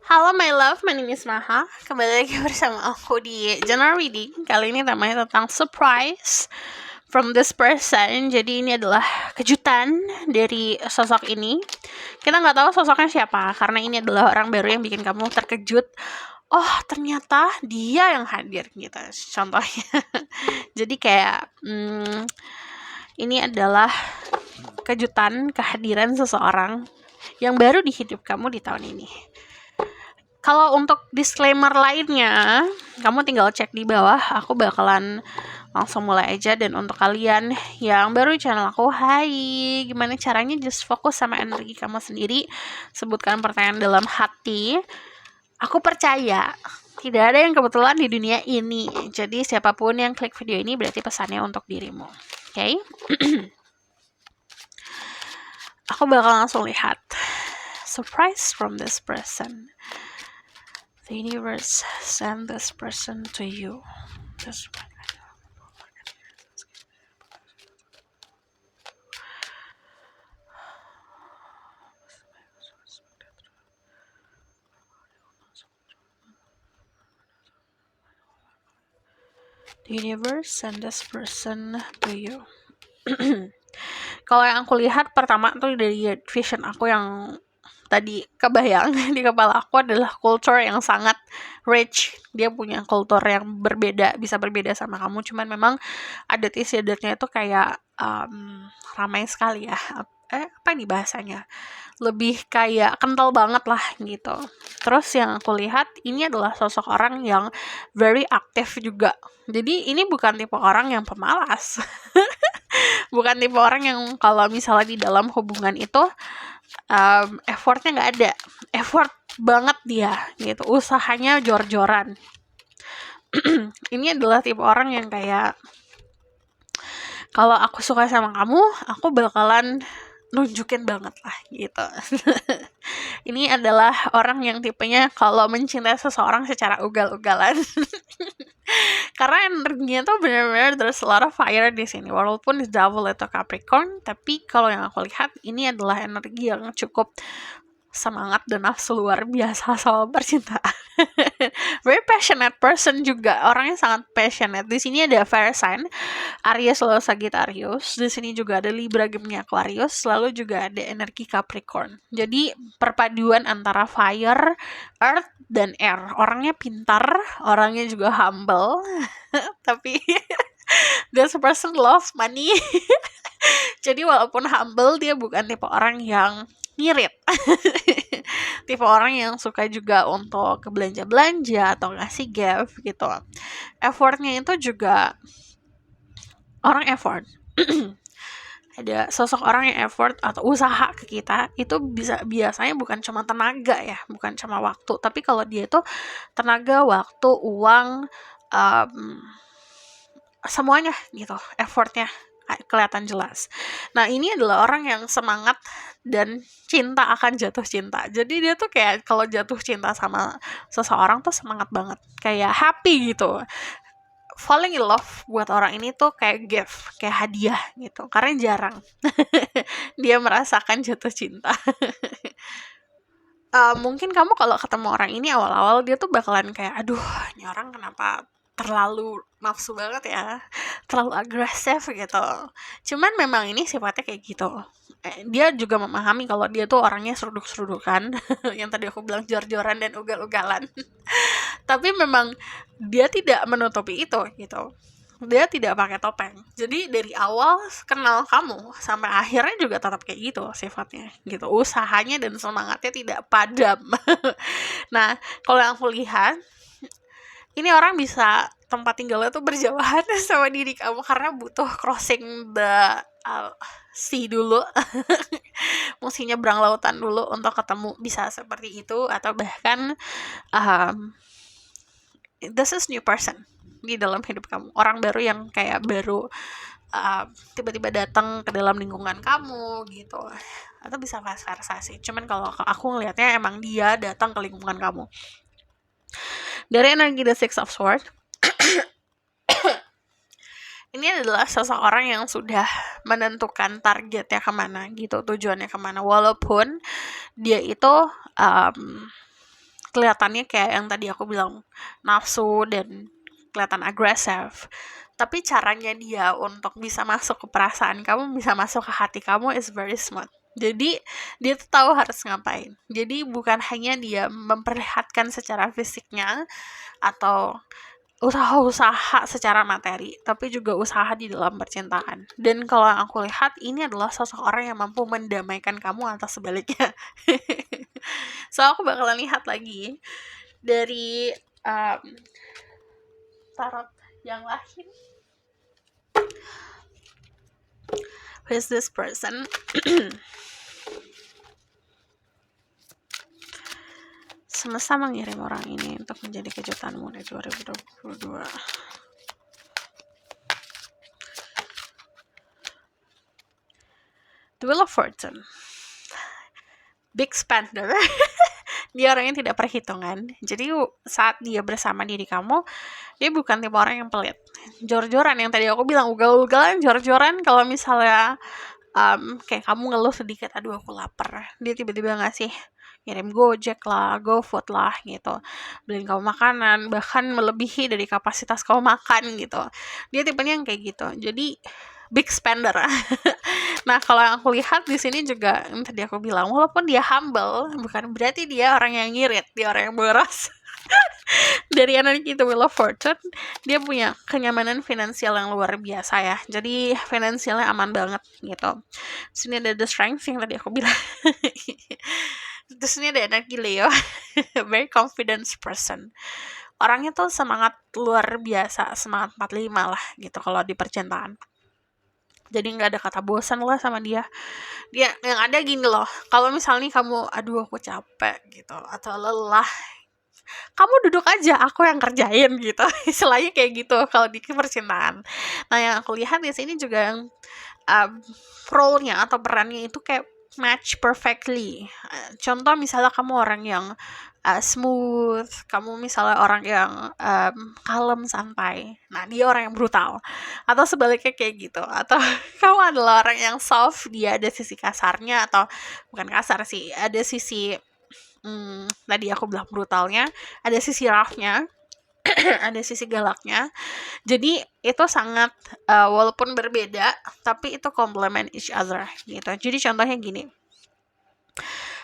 Halo my love, my name is Maha. Kembali lagi bersama aku di Journal Reading. Kali ini temanya tentang surprise from this person. Jadi ini adalah kejutan dari sosok ini. Kita nggak tahu sosoknya siapa, karena ini adalah orang baru yang bikin kamu terkejut. Oh, ternyata dia yang hadir gitu, contohnya. Jadi kayak ini adalah kejutan kehadiran seseorang yang baru di hidup kamu di tahun ini. Kalau untuk disclaimer lainnya, kamu tinggal cek di bawah. Aku bakalan langsung mulai aja. Dan untuk kalian yang baru di channel aku, hai, gimana caranya just fokus sama energi kamu sendiri. Sebutkan pertanyaan dalam hati. Aku percaya tidak ada yang kebetulan di dunia ini. Jadi siapapun yang klik video ini berarti pesannya untuk dirimu. Oke? Aku bakal langsung lihat. Surprise from this person. The universe send this person to you. The universe send this person to you. Kalau yang aku lihat pertama tuh dari vision aku yang tadi kebayang di kepala aku adalah culture yang sangat rich. Dia punya kultur yang berbeda, bisa berbeda sama kamu. Cuman memang adat istiadatnya itu kayak ramai sekali ya. Apa nih bahasanya? Lebih kayak kental banget lah gitu. Terus yang aku lihat ini adalah sosok orang yang very aktif juga. Jadi ini bukan tipe orang yang pemalas. Bukan tipe orang yang kalau misalnya di dalam hubungan itu effortnya nggak ada. Effort banget dia gitu. Usahanya jor-joran. Ini adalah tipe orang yang kayak kalau aku suka sama kamu, aku bakalan nunjukin banget lah gitu. Ini adalah orang yang tipenya kalau mencintai seseorang secara ugal-ugalan. Karena energinya tuh benar-benar there's a lot of fire di sini. Walaupun di Devil atau Capricorn, tapi kalau yang aku lihat ini adalah energi yang cukup semangat dan nafsu luar biasa soal percintaan. Very passionate person juga, orangnya sangat passionate. Di sini ada fire sign Aries lalu Sagittarius. Di sini juga ada Libra Gemini Aquarius, lalu juga ada energi Capricorn. Jadi perpaduan antara fire, earth dan air. Orangnya pintar, orangnya juga humble. Tapi this person loves money. Jadi walaupun humble, dia bukan tipe orang yang ngirit. Tipe orang yang suka juga untuk belanja-belanja atau ngasih gift gitu. Effortnya itu juga orang effort. Ada sosok orang yang effort atau usaha ke kita itu biasanya bukan cuma tenaga ya, bukan cuma waktu, tapi kalau dia itu tenaga, waktu, uang, semuanya gitu, effortnya kelihatan jelas. Nah ini adalah orang yang semangat dan cinta akan jatuh cinta. Jadi dia tuh kayak kalau jatuh cinta sama seseorang tuh semangat banget, kayak happy gitu. Falling in love buat orang ini tuh kayak gift, kayak hadiah gitu. Karena jarang dia merasakan jatuh cinta. Mungkin kamu kalau ketemu orang ini awal-awal dia tuh bakalan kayak, aduh, ini orang kenapa terlalu nafsu banget ya, terlalu agresif gitu. Cuman memang ini sifatnya kayak gitu. Dia juga memahami kalau dia tuh orangnya seruduk-serudukan, yang tadi aku bilang jor-joran dan ugal-ugalan. Tapi memang dia tidak menutupi itu gitu. Dia tidak pakai topeng. Jadi dari awal kenal kamu sampai akhirnya juga tetap kayak gitu sifatnya gitu. Usahanya dan semangatnya tidak padam. Nah, kalau yang aku lihat ini orang bisa tempat tinggalnya tuh berjauhan sama diri kamu karena butuh crossing the sea dulu. Mesti nyebrang lautan dulu untuk ketemu, bisa seperti itu. Atau bahkan this is new person di dalam hidup kamu, orang baru yang kayak baru tiba-tiba datang ke dalam lingkungan kamu gitu, atau bisa vice versa sih. Cuman kalau aku ngelihatnya emang dia datang ke lingkungan kamu. Dari energi the Six of Swords, ini adalah seseorang yang sudah menentukan targetnya kemana gitu, tujuannya kemana, walaupun dia itu kelihatannya kayak yang tadi aku bilang, nafsu dan kelihatan agresif. Tapi caranya dia untuk bisa masuk ke perasaan kamu, bisa masuk ke hati kamu is very smart. Jadi dia tuh tahu harus ngapain. Jadi bukan hanya dia memperlihatkan secara fisiknya atau usaha-usaha secara materi, tapi juga usaha di dalam percintaan. Dan kalau yang aku lihat, ini adalah sosok orang yang mampu mendamaikan kamu atau sebaliknya. So aku bakalan lihat lagi dari tarot yang lain. Who is this person? Semesta mengirim orang ini untuk menjadi kejutanmu di 2022. The Wheel of Fortune. Big spender. Dia orang yang tidak perhitungan. Jadi saat dia bersama diri kamu, dia bukan tipe orang yang pelit. Jor-joran yang tadi aku bilang, ugal-ugalan, jor-joran. Kalau misalnya kayak kamu ngeluh sedikit, aduh aku lapar, dia tiba-tiba ngasih, ngirim Gojek lah, GoFood lah gitu, beliin kamu makanan, bahkan melebihi dari kapasitas kamu makan gitu. Dia tipenya yang kayak gitu. Jadi big spender. Nah, kalau yang aku lihat di sini juga yang tadi aku bilang, walaupun dia humble, bukan berarti dia orang yang ngirit, dia orang yang boros. Dari energi The Wheel of Fortune, dia punya kenyamanan finansial yang luar biasa ya. Jadi finansialnya aman banget gitu. Sini ada The Strength yang tadi aku bilang. Terus ini ada energi Leo. Very confident person. Orangnya tuh semangat luar biasa, semangat 45 lah gitu kalau di percintaan. Jadi nggak ada kata bosan lah sama dia. Dia yang ada gini loh, kalau misalnya kamu, aduh aku capek gitu, atau lelah, kamu duduk aja, aku yang kerjain gitu. Istilahnya kayak gitu kalau di percintaan. Nah yang aku lihat di sini juga yang role-nya atau perannya itu kayak match perfectly. Contoh misalnya kamu orang yang smooth, kamu misalnya orang yang kalem, santai, nah dia orang yang brutal, atau sebaliknya kayak gitu. Atau kamu adalah orang yang soft, dia ada sisi kasarnya, atau bukan kasar sih, ada sisi tadi aku bilang brutalnya, ada sisi roughnya, ada sisi galaknya. Jadi itu sangat walaupun berbeda, tapi itu complement each other gitu. Jadi contohnya gini,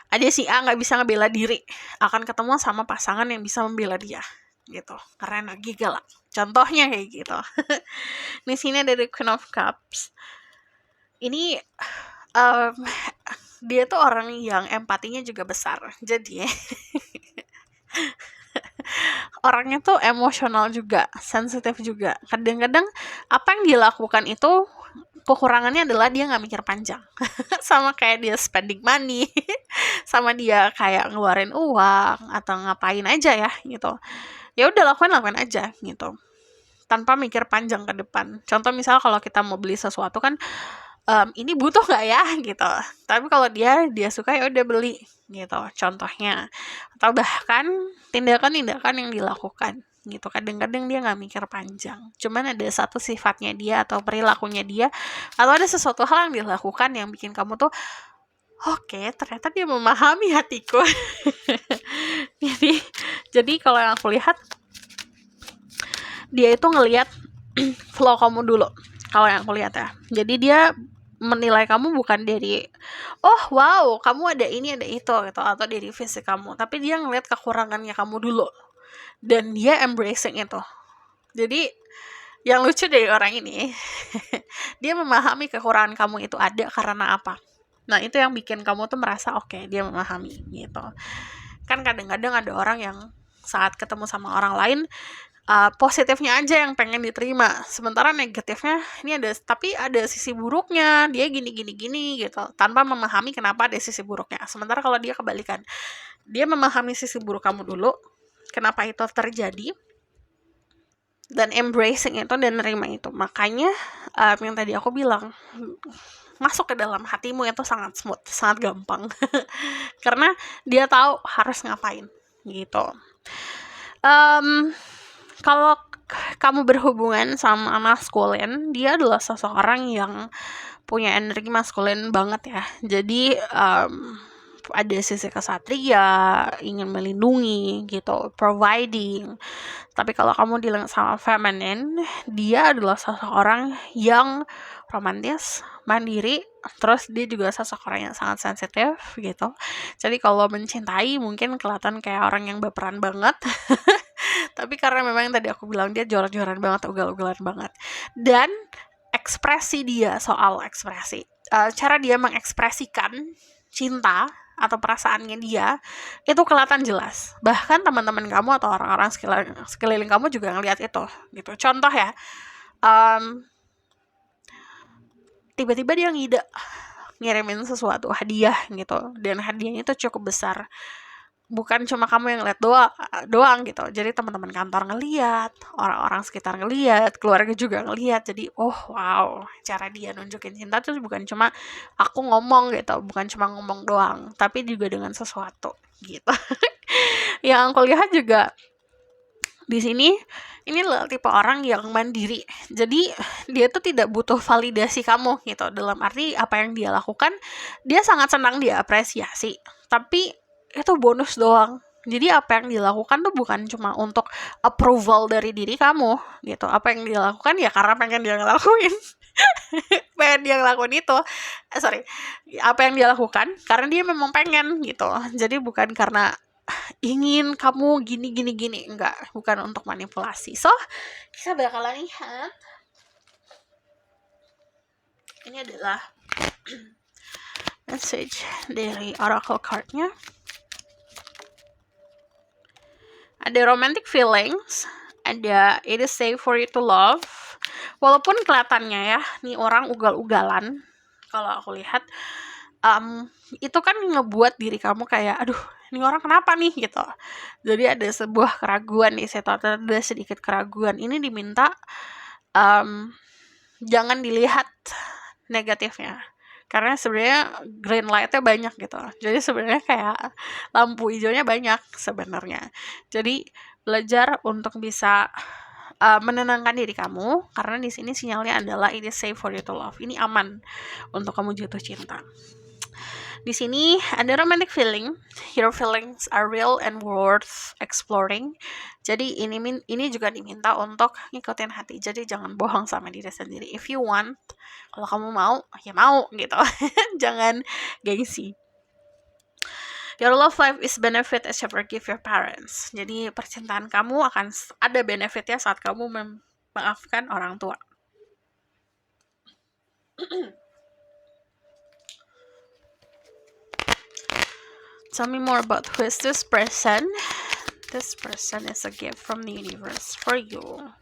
ada si A nggak bisa ngebela diri, akan ketemu sama pasangan yang bisa membela dia gitu, karena energi galak. Contohnya kayak gitu. Di sini ada The Queen of Cups. Ini dia tuh orang yang empatinya juga besar. Jadi orangnya tuh emosional juga, sensitif juga. Kadang-kadang apa yang dia lakukan itu kekurangannya adalah dia nggak mikir panjang. Sama kayak dia spending money, sama dia kayak ngeluarin uang atau ngapain aja ya gitu. Ya udah lakuin aja gitu, tanpa mikir panjang ke depan. Contoh misalnya kalau kita mau beli sesuatu kan, ini butuh nggak ya gitu. Tapi kalau dia suka ya udah beli gitu. Contohnya, atau bahkan tindakan-tindakan yang dilakukan gitu. Kadang-kadang dia nggak mikir panjang. Cuman ada satu sifatnya dia atau perilakunya dia, atau ada sesuatu hal yang dilakukan yang bikin kamu tuh, oke, ternyata dia memahami hatiku. Jadi kalau yang aku lihat, dia itu ngelihat flow kamu dulu. Kalau yang aku lihat ya. Jadi dia menilai kamu bukan dari, oh wow, kamu ada ini ada itu gitu, atau dari fisik kamu, tapi dia ngelihat kekurangannya kamu dulu dan dia embracing itu. Jadi yang lucu dari orang ini, dia memahami kekurangan kamu itu ada karena apa. Nah itu yang bikin kamu tuh merasa oke, dia memahami gitu. Kan kadang-kadang ada orang yang saat ketemu sama orang lain, positifnya aja yang pengen diterima, sementara negatifnya ini tapi ada sisi buruknya, dia gini gitu, tanpa memahami kenapa ada sisi buruknya. Sementara kalau dia kebalikan, dia memahami sisi buruk kamu dulu, kenapa itu terjadi, dan embracing itu dan nerima itu. Makanya yang tadi aku bilang, masuk ke dalam hatimu itu sangat smooth, sangat gampang. Karena dia tahu harus ngapain gitu. Kalau kamu berhubungan sama maskulin, dia adalah seseorang yang punya energi maskulin banget ya. Jadi ada sisi kesatria, ingin melindungi gitu, providing. Tapi kalau kamu dealing sama feminine, dia adalah seseorang yang romantis, mandiri, terus dia juga seseorang yang sangat sensitif gitu. Jadi kalau mencintai mungkin kelihatan kayak orang yang baperan banget. Tapi karena memang yang tadi aku bilang dia jor-joran banget, ugal-ugalan banget. Dan ekspresi dia, soal ekspresi, cara dia mengekspresikan cinta atau perasaannya dia itu kelihatan jelas. Bahkan teman-teman kamu atau orang-orang sekeliling kamu juga ngelihat itu gitu. Contoh ya, tiba-tiba dia ngirimin sesuatu hadiah gitu, dan hadiahnya itu cukup besar. Bukan cuma kamu yang ngeliat doang gitu. Jadi teman-teman kantor ngeliat, orang-orang sekitar ngeliat, keluarga juga ngeliat. Jadi wow, cara dia nunjukin cinta tuh bukan cuma aku ngomong gitu, bukan cuma ngomong doang, tapi juga dengan sesuatu gitu. Yang aku lihat juga di sini, ini adalah tipe orang yang mandiri. Jadi dia tuh tidak butuh validasi kamu gitu. Dalam arti apa yang dia lakukan, dia sangat senang, dia apresiasi. Tapi itu bonus doang. Jadi apa yang dilakukan tuh bukan cuma untuk approval dari diri kamu gitu. Apa yang dia lakukan ya karena pengen dia ngelakuin. Pengen dia ngelakuin itu. Apa yang dia lakukan karena dia memang pengen gitu. Jadi bukan karena ingin kamu gini, enggak, bukan untuk manipulasi. So, kita bakalan lihat. Ini adalah message dari oracle cardnya. Ada romantic feelings, ada it is safe for you to love. Walaupun kelihatannya ya, nih orang ugal-ugalan, kalau aku lihat, itu kan ngebuat diri kamu kayak, aduh, ini orang kenapa nih gitu. Jadi ada sebuah keraguan nih, saya tahu ada sedikit keraguan. Ini diminta jangan dilihat negatifnya, karena sebenarnya green light-nya banyak gitu. Jadi sebenarnya kayak lampu hijaunya banyak sebenarnya. Jadi belajar untuk bisa menenangkan diri kamu, karena di sini sinyalnya adalah it is safe for you to love. Ini aman untuk kamu jatuh cinta. Di sini ada romantic feeling. Your feelings are real and worth exploring. Jadi ini juga diminta untuk ngikutin hati. Jadi jangan bohong sama diri sendiri. If you want, kalau kamu mau, ya mau gitu. Jangan gengsi. Your love life is benefit as you forgive your parents. Jadi percintaan kamu akan ada benefitnya saat kamu memaafkan orang tua. Tell me more about who is this person. This person is a gift from the universe for you.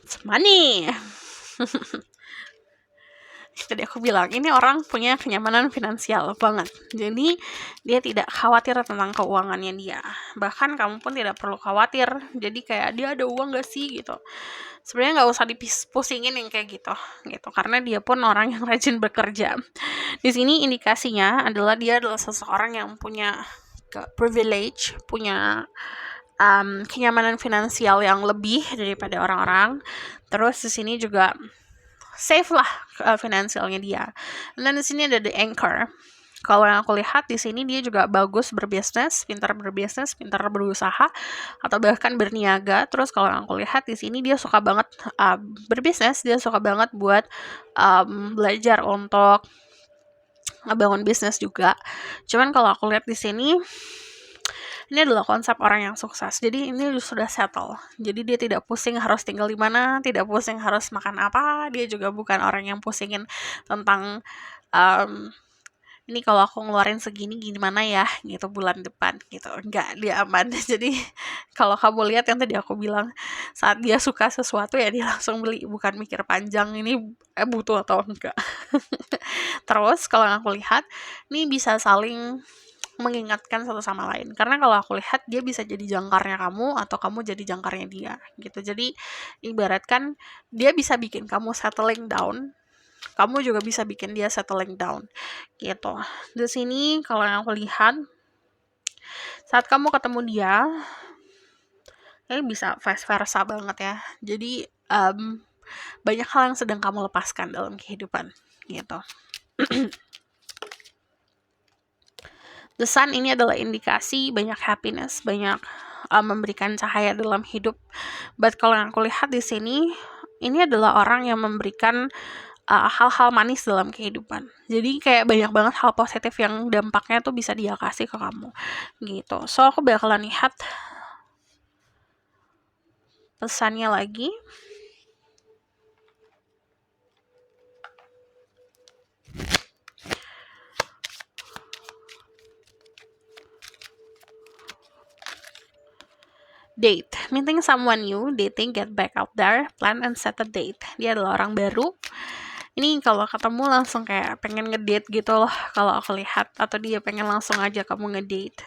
It's money. Tadi aku bilang, ini orang punya kenyamanan finansial banget. Jadi dia tidak khawatir tentang keuangannya dia. Bahkan kamu pun tidak perlu khawatir. Jadi kayak dia ada uang gak sih gitu. Sebenarnya nggak usah dipusingin yang kayak gitu, karena dia pun orang yang rajin bekerja. Di sini indikasinya adalah dia adalah seseorang yang punya privilege, punya kenyamanan finansial yang lebih daripada orang-orang. Terus di sini juga safe lah finansialnya dia. Dan di sini ada the anchor. Kalau yang aku lihat di sini dia juga bagus berbisnis, pintar berusaha, atau bahkan berniaga. Terus kalau yang aku lihat di sini dia suka banget berbisnis, dia suka banget buat belajar untuk ngebangun bisnis juga. Cuman kalau aku lihat di sini, ini adalah konsep orang yang sukses. Jadi ini sudah settle. Jadi dia tidak pusing harus tinggal di mana, tidak pusing harus makan apa. Dia juga bukan orang yang pusingin tentang ini kalau aku ngeluarin segini gimana ya gitu bulan depan gitu. Enggak, dia aman. Jadi kalau kamu lihat yang tadi aku bilang, saat dia suka sesuatu ya dia langsung beli, bukan mikir panjang ini butuh atau enggak. Terus kalau yang aku lihat, ini bisa saling mengingatkan satu sama lain. Karena kalau aku lihat dia bisa jadi jangkarnya kamu atau kamu jadi jangkarnya dia gitu. Jadi ibaratkan dia bisa bikin kamu settling down, kamu juga bisa bikin dia settling down gitu. Di sini kalau yang aku lihat, saat kamu ketemu dia, ini bisa vice versa banget ya. Jadi banyak hal yang sedang kamu lepaskan dalam kehidupan gitu. The Sun ini adalah indikasi banyak happiness, banyak memberikan cahaya dalam hidup. But kalau yang aku lihat di sini, ini adalah orang yang memberikan hal-hal manis dalam kehidupan. Jadi kayak banyak banget hal positif yang dampaknya tuh bisa dia kasih ke kamu gitu. So aku bakalan lihat pesannya lagi. Date, meeting someone new, dating, get back out there, plan and set a date. Dia adalah orang baru. Ini kalau ketemu langsung kayak pengen ngedate gitu loh kalau aku lihat, atau dia pengen langsung aja kamu ngedate.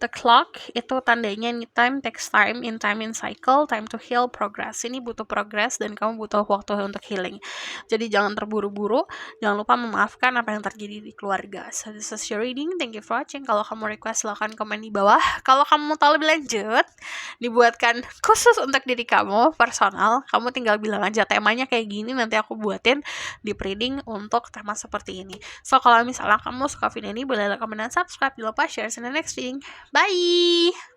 The clock itu tandanya anytime, takes time, in time in cycle, time to heal, progress. Ini butuh progress dan kamu butuh waktu untuk healing. Jadi jangan terburu-buru, jangan lupa memaafkan apa yang terjadi di keluarga. So this is your reading, thank you for watching. Kalau kamu request silahkan komen di bawah. Kalau kamu mau tahu lebih lanjut, dibuatkan khusus untuk diri kamu, personal, kamu tinggal bilang aja temanya kayak gini, nanti aku buatin di reading untuk tema seperti ini. So kalau misalnya kamu suka video ini, boleh like, comment, dan subscribe. Jangan lupa share in the next reading. Bye!